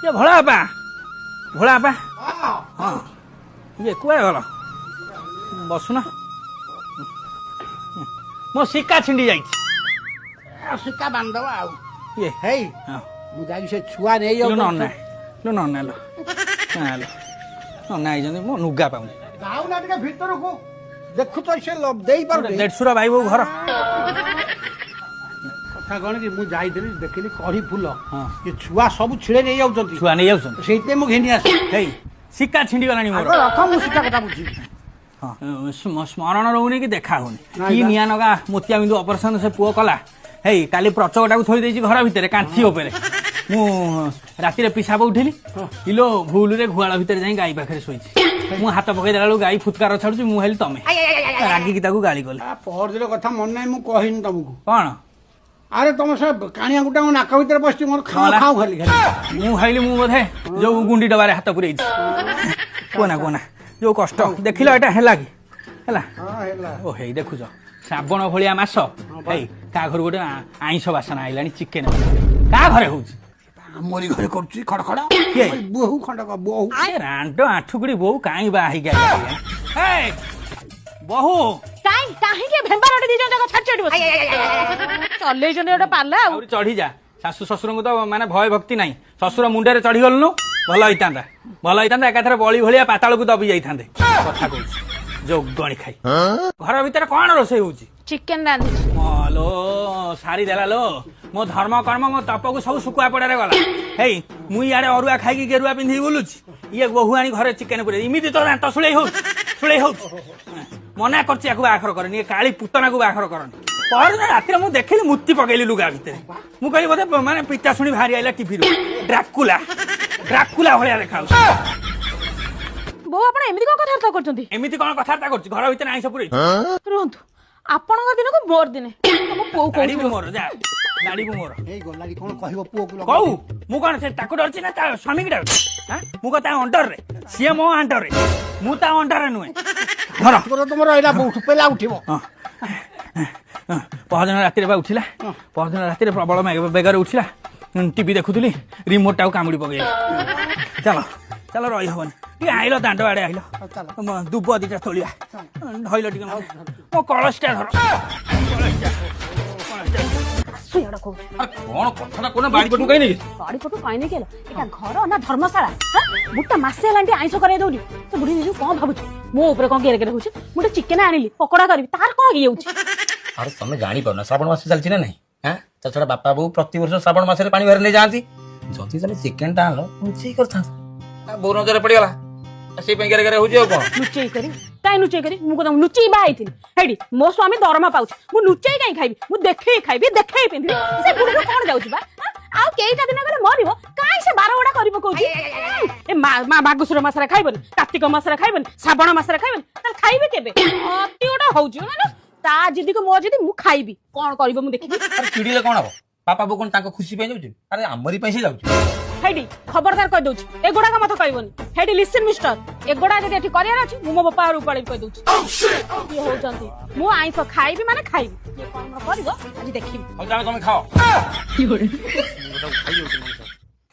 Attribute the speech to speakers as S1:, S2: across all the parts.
S1: ये भोला बा हाँ ये कुआ गल बसुना मो सिक्का छिंडी जाइछि
S2: सिक्का बांधवा आउ
S1: ये
S2: हे
S1: हाँ
S2: मु जाई से छुआ नै
S1: लो न आइजन मो नुगा पाउनी
S2: जाऊ ना टिके भीतर को देखु तो से लब देई पर
S1: देढ़शुरा भाई बो घर
S2: कथा कोन कि मु जाईଥିଲି देखिली कढ़ी फूल
S1: हाँ
S2: ये छुआ सब छिड़े नै जाउछंती
S1: छुआ नहीं जाउछन
S2: सेइते मु घेनी आसी
S1: हे सिक्का छिंडी गलानी मोर
S2: रख मु सिक्का कथा बुझी
S1: हाँ स्मरण रहुनी कि देखा होनी कि निया नगा मोतिया बिंदु ऑपरेशन से पुओ कला हे काली प्रचकटा को थोई देछि घर भितर कांथी ऊपर मु राति रे पिसाब उठिली इलो भूल रे घुआळ भितर जाई गाई पाखरे सोइछि मु हाथ पकई देलालु गाई फुटकार छाडुछि मु हेली तमे रागी की ताकू गाली गले
S2: पहर दिन कथा मन नै मु कहिन तुमको
S1: कोन
S2: अरे तुम सब कानिया गुटा नाक भीतर बसछि मोर खाओ खाओ खाली
S1: मु हाइली मु बोधे जो गुंडी डबारे हाथ पुरैछि कोना जो कष्ट देखिलो एटा हेला कि हेला
S2: हां हेला
S1: ओ हे देखुछ श्रावण भलिया मास हे का घर गोटे आइंस बासना आइलानी चिकेन का घरे होउछि
S2: मोरी घरे करछि खड़खड़ा
S1: के
S2: बहु खंडक बहु
S1: ए रांडो आठुकुड़ी बहु काई बा ही गया ए बहु
S3: काहे के भेंबा रोटी दी जगह छाड़ छाड़ बस चले जने ओटा पाला
S1: और चढ़ी जा सासु ससुर को तो माने भय भक्ति नाही ससुर मुंडे रे चढ़ी गलनु भलो होइतांदा एकाथरे बळी भलिया पाताल को दबी जाइथांदे कथा कहू जो गणी खाई घर भीतर कोन रोसई होउची
S3: चिकन रांधी
S1: मालो सारी देला लो मो धर्म कर्म मो तप को सब सुकुआ पड़े गला हे मु याडे अरुआ खाई की गेरुआ पिंधी बोलुची ये बहुआनी घरे चिकन पुरे इमिति तो दांत सुळै हो मना करछि याकू आखर करनी काली पुतना को आखर करनी पर राति मु देखिली मुत्ती पकेली लुगा भितर मु कहि बोधे माने पिता सुनी भारी आइला टीवी रो ड्राकुला भलिया देखाउ
S3: बो आपण एमिति कोन कथा करछंती
S1: एमिति कोन कथा करछि घर भितर आइस पुरै
S3: रुहंतु आपणक दिन को मोर दिने हम पो को
S1: गाड़ी मोर जा गाड़ी मोर
S2: ए गोलारी कोन कहबो पुओ को
S1: कहू मु कोन से ताको डरछि ना ता स्वामी की डरछि हां मु को ता अंडर रे सिए मो अंडर रे मु ता अंडर रे नुए घर
S2: तोर तुमर आइला बहुत पेला उठिबो
S1: पहरदिन राति रे बा उठिला पहरदिन राति रे प्रबल बेगर उठिला टीवी देखुथली रिमोट टाउ कामुडी पगै चलो रही हवन टी आइलो दांड आड़े आइलो दुब दिटा तोलिया धइलो टी मो कलस्टा धर
S3: सुयडा को
S1: कोन कथा कोन बाड़ी पटु कहि नै
S3: गाड़ी फोटो पाइने केला एटा घर ना धर्मशाला हां बुट्टा मासे लांटी आइसो करे दउली तो बुढ़ी दिजु कोन भाबुछ मो ऊपर कोन गेरे गेरे होछ मुटे चिकन आनिली पकोड़ा करबी तार कोन गेउछ
S4: अरे तमे जानि परना श्रावण मास चलछि ना नहीं हां त छोड़ा बापा बो प्रति वर्ष श्रावण मास रे पानी भर ले जांती जति तले चिकन टा आलो नुचई करथा बो नजर पड़ी गला से पे गेरे हो जे कोन
S3: नुचई करी मु को नुचई बा आइथिन हेडी मो स्वामी दरमा पाउछ मु नुचई काई खाइबी मु देखै खाइबी देखै पिंदी से बुढ़ू कोन जाउछ बा आ केइटा दिन गले मरिबो काई से 12 वडा करबो कहूची ए मागुसुर मासरा खाइबनी कार्तिक मासरा खाइबनी श्रावण मासरा खाइबनी त खाइबे केबे अति ओटा होउची ना ता जिदी को मो जिदी मु खाइबी कोन करबो मु देखि
S4: अरे चिड़ीले कोन हो पापा बो कोन ताको खुशी पे जाउछ अरे हमरी पैसे जाउछ
S3: हेडी खबरदार कह दउछ ए गोडा का मत कहबनी हेडी लिसन मिस्टर ए गोडा जदी एठी करियार अछि मु मो बापा आरु पळै कह दउछ ये हो जंती मु आइस खाइबी माने खाइबी ये कोन करबो आज देखिबी
S4: हो जाने तुम खाओ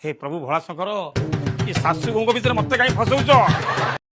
S1: हे प्रभु भोला शंकर ये सासु गंग भीतर मते काई फसौछ